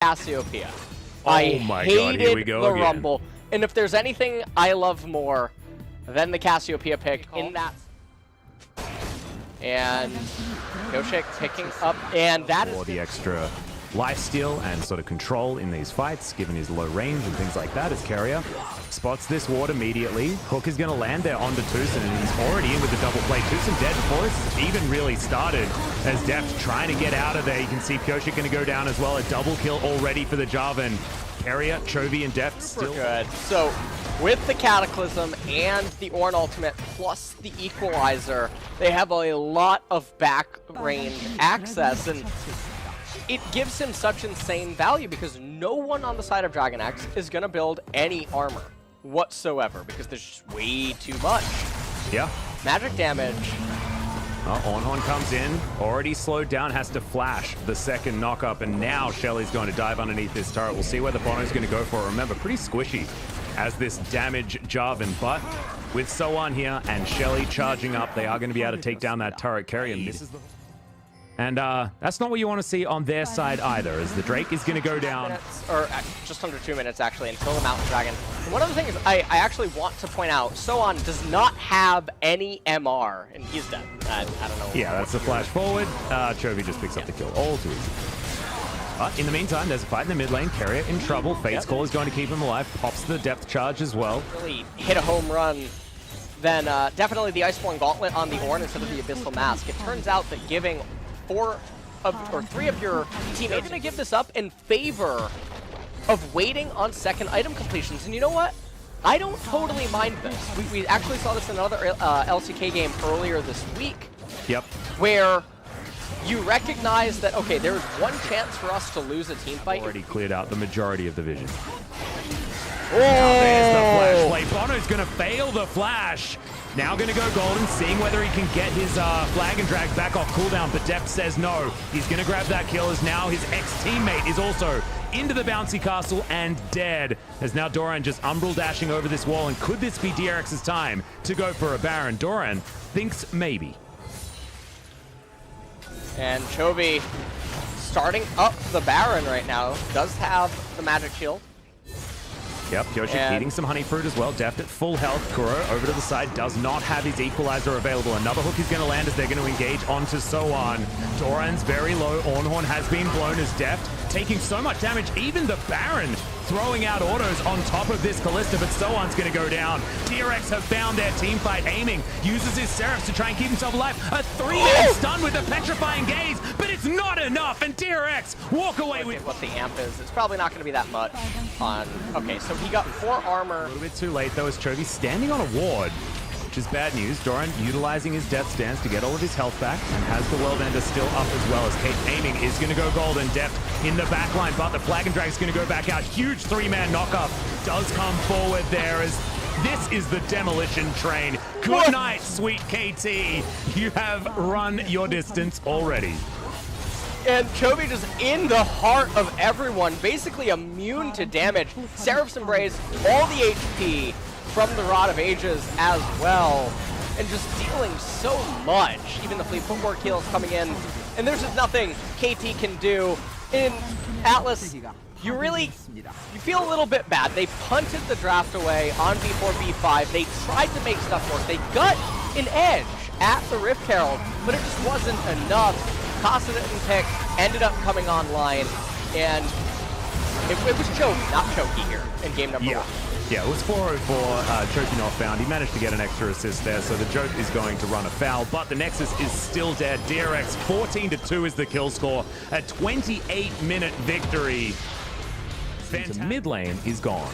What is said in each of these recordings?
Cassiopeia. Oh my god, here we go the again. Rumble, and if there's anything I love more than the Cassiopeia pick in that, and Yoshik picking up, and that For is the extra lifesteal and sort of control in these fights, given his low range and things like that, as Carrier spots this ward immediately. Hook is going to land there onto Tucson, and he's already in with the double play. Tucson dead before this even really started, as Deft trying to get out of there. You can see Pyoshik going to go down as well. A double kill already for the Jarvan. Carrier, Chovy, and Deft still good. So with the Cataclysm and the Ornn ultimate plus the Equalizer, they have a lot of back range access, and it gives him such insane value because no one on the side of DragonX is going to build any armor whatsoever because there's just way too much. Yeah. Magic damage. Ornn comes in, already slowed down, has to flash the second knock-up, and now Shelly's going to dive underneath this turret. We'll see where the Bono's going to go for. Remember, pretty squishy as this damage Jarvan, but with Soan here and Shelly charging up, they are going to be able to take down that turret. Carrier misses the... And that's not what you want to see on their side either, as the Drake is going to go down. Or just under 2 minutes, actually, until the Mountain Dragon. And one of the things I actually want to point out, Soan does not have any MR, and he's dead. I don't know. Yeah, that's the flash forward. Chovy just picks up the kill. All too easy. But in the meantime, there's a fight in the mid lane. Carrier in trouble. Fate's Call is going to keep him alive. Pops the depth charge as well. Really hit a home run. Then definitely the Iceborne Gauntlet on the Ornn instead of the Abyssal Mask. It turns out that giving 3 of your teammates are going to give this up in favor of waiting on second item completions. And you know what? I don't totally mind this. We actually saw this in another LCK game earlier this week. Yep. Where you recognize that, okay, there is one chance for us to lose a team fight. Already cleared out the majority of the vision. Oh! There's the flash play. Bono's going to fail the flash. Now going to go golden, seeing whether he can get his flag and drag back off cooldown, but Deft says no. He's going to grab that kill as now his ex-teammate is also into the bouncy castle and dead. As now Doran just umbral dashing over this wall, and could this be DRX's time to go for a Baron? Doran thinks maybe. And Chovy starting up the Baron right now, does have the magic shield. Yep, Yoshik eating some honey fruit as well. Deft at full health. Kuro over to the side, does not have his equalizer available. Another hook is going to land as they're going to engage onto Soan. Doran's very low. Ornn has been blown as Deft, taking so much damage. Even the Baron throwing out autos on top of this Kalista, but Soan's going to go down. DRX have found their team fight. Aiming, uses his Seraphs to try and keep himself alive. A 3-man stun with a petrifying gaze, but it's not enough, and DRX walk away with... what the amp is. It's probably not going to be that much on... Okay, so he got 4 armor. A little bit too late, though, as Chovy standing on a ward, which is bad news. Doran utilizing his death stance to get all of his health back, and has the World Ender still up as well, as Kate aiming is going to go golden. Deft in the back line, but the flag and drag is going to go back out. Huge 3-man knockup does come forward there, as this is the demolition train. Good night, sweet KT. You have run your distance already. And Chovy just in the heart of everyone, basically immune to damage. Seraph's Embrace, all the HP from the Rod of Ages as well, and just dealing so much. Even the fleet footwork heals coming in, and there's just nothing KT can do. In Atlas, you feel a little bit bad. They punted the draft away on B4, B5. They tried to make stuff work. They got an edge at the Rift Herald, but it just wasn't enough. Costa didn't pick, ended up coming online, and it was choky, not choky here in game number 1. Yeah, it was 404, choky not found. He managed to get an extra assist there, so the joke is going to run afoul, but the Nexus is still dead. DRX 14-2 is the kill score. A 28-minute victory. The mid lane is gone.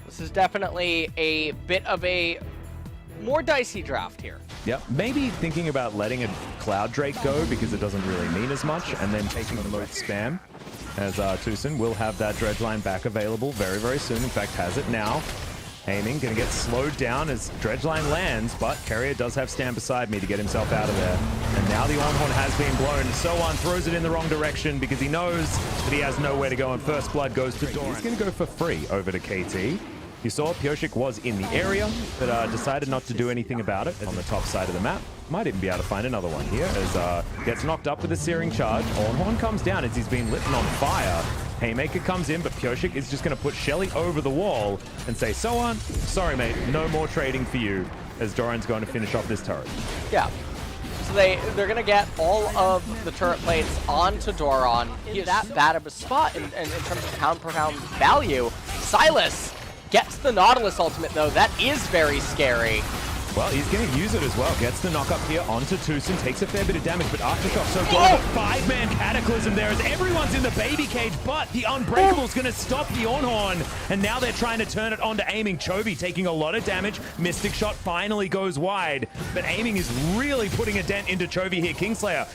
This is definitely a bit of a more dicey draft here. Yep, maybe thinking about letting a Cloud Drake go because it doesn't really mean as much, and then taking the most spam, as Tucson will have that dredge line back available very, very soon. In fact, has it now. Aiming, going to get slowed down as dredge line lands, but Carrier does have Stand Beside Me to get himself out of there. And now the Ornn has been blown. Soan throws it in the wrong direction because he knows that he has nowhere to go, and First Blood goes to Doran. He's going to go for free over to KT. You saw Pyoshik was in the area, but decided not to do anything about it on the top side of the map. might even be able to find another one here as gets knocked up with a searing charge. Horn comes down as he's been lit on fire. Haymaker comes in, but Pyoshik is just going to put Shelly over the wall and say, Soan, sorry, mate, no more trading for you, as Doran's going to finish off this turret. Yeah. So they're going to get all of the turret plates onto Doran. He's that bad of a spot in terms of pound-per-pound value. Silas gets the Nautilus ultimate, though. That is very scary. Well, he's going to use it as well. Gets the knock up here onto Tucson. Takes a fair bit of damage, but Aftershock so good. Five-man Cataclysm there as everyone's in the baby cage, but the Unbreakable's going to stop the Ornhorn. And now they're trying to turn it onto Aiming. Chovy taking a lot of damage. Mystic Shot finally goes wide, but Aiming is really putting a dent into Chovy here. Kingslayer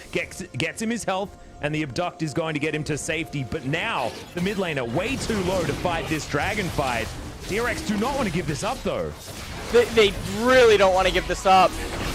gets him his health, and the Abduct is going to get him to safety. But now, the mid laner way too low to fight this dragon fight. DragonX do not want to give this up, though. They really don't want to give this up.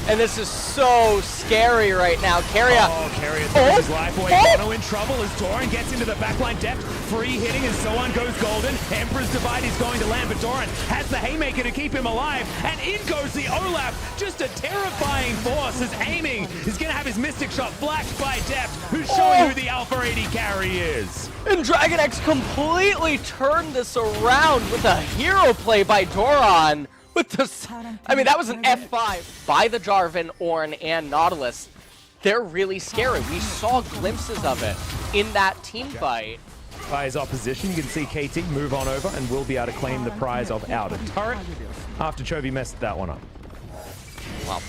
And this is so scary right now. Keria. Oh, Keria throws his life away. Bono in trouble as Doran gets into the backline depth. Free hitting as Soan goes golden. Emperor's Divide is going to land, but Doran has the Haymaker to keep him alive. And in goes the Olaf. Just a terrifying force as Aiming is going to have his Mystic Shot flashed by Deft, who's showing who the Alpha 80 carry is. And DragonX completely turned this around with a hero play by Doran. With this, I mean, that was an F5 by the Jarvan, Ornn, and Nautilus. They're really scary. We saw glimpses of it in that team fight. By his opposition, you can see KT move on over and will be able to claim the prize of Outer Turret after Chovy messed that one up. Well,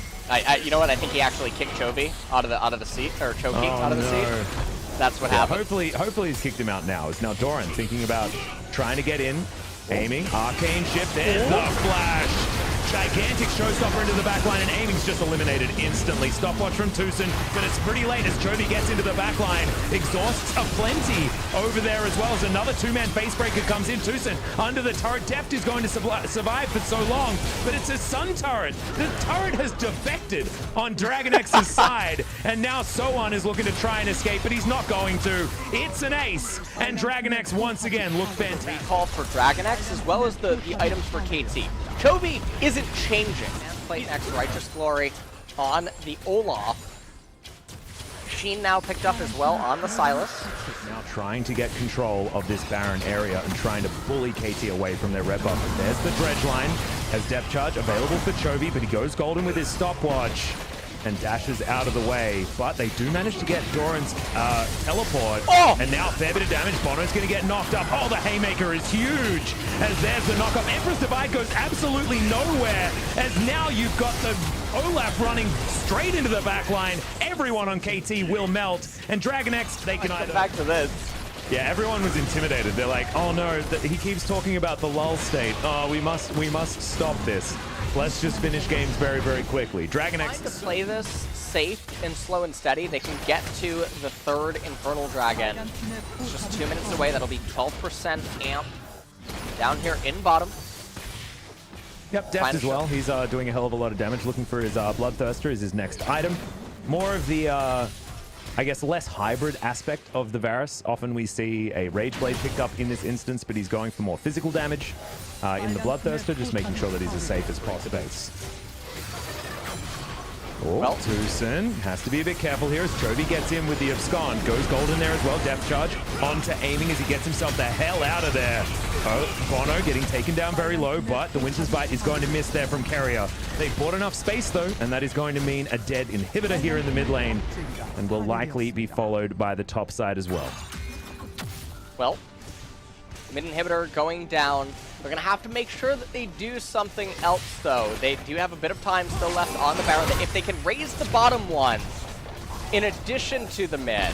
you know what? I think he actually kicked Chovy out of the seat, or Choking out of the seat. That's what happened. Hopefully he's kicked him out now. It's now Doran thinking about trying to get in. Aiming, arcane shift, there's the flash. Gigantic showstopper into the backline, and Aiming's just eliminated instantly. Stopwatch from Tucson, but it's pretty late as Chovy gets into the backline. Exhausts aplenty over there as well as another two-man facebreaker comes in. Tucson under the turret. Deft is going to survive for so long, but it's a Sun turret. The turret has defected on DragonX's side, and now Soan is looking to try and escape, but he's not going to. It's an ace, and DragonX once again look fantastic. Call for DragonX as well as the items for KT. Chovy isn't changing. Play next Righteous Glory on the Olaf. Sheen now picked up as well on the Silas. Now trying to get control of this Baron area and trying to bully KT away from their red buff. There's the dredge line. Has depth charge available for Chovy, but he goes golden with his stopwatch and dashes out of the way, but they do manage to get Doran's teleport, and now a fair bit of damage. Bono's going to get knocked up. Oh, the Haymaker is huge, as there's the knock-up. Emperor's Divide goes absolutely nowhere, as now you've got the Olaf running straight into the back line. Everyone on KT will melt, and DragonX, they can either... Back to this. Yeah, everyone was intimidated. They're like, oh no, he keeps talking about the lull state. Oh, we must stop this. Let's just finish games very, very quickly. DragonX to play this safe and slow and steady. They can get to the third Infernal Dragon. It's just 2 minutes away. That'll be 12% amp down here in bottom. Yep, Deft as well. He's doing a hell of a lot of damage. Looking for his Bloodthirster is his next item. More of the, I guess, less hybrid aspect of the Varus. Often we see a Rage Blade picked up in this instance, but he's going for more physical damage in the Bloodthirster, just making sure that he's as safe as possible. Well, Tucson has to be a bit careful here as Chovy gets in with the Abscond. Goes golden there as well. Depth charge onto Aiming as he gets himself the hell out of there. Oh, Bono getting taken down very low, but the Winter's Bite is going to miss there from Keria. They bought enough space though, and that is going to mean a dead inhibitor here in the mid lane, and will likely be followed by the top side as well. Well, mid inhibitor going down. They're going to have to make sure that they do something else, though. They do have a bit of time still left on the Baron. If they can raise the bottom one, in addition to the mid,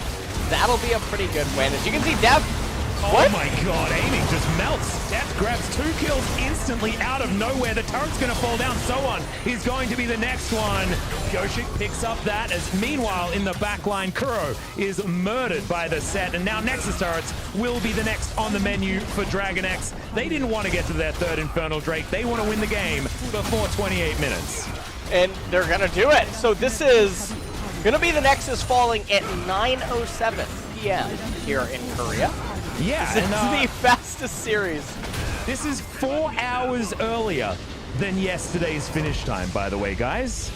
that'll be a pretty good win. As you can see, Deft... Oh my god, Aiming just melts. Deft grabs 2 kills instantly out of nowhere. The turret's going to fall down. Soan is going to be the next one. Pyoshik picks up that as meanwhile in the backline, Kuro is murdered by the set. And now Nexus turrets will be the next on the menu for DragonX. They didn't want to get to their third Infernal Drake. They want to win the game before 28 minutes. And they're going to do it. So this is going to be the Nexus falling at 9:07 p.m. here in Korea. Yeah, this is the fastest series. This is 4 hours earlier than yesterday's finish time, by the way, guys.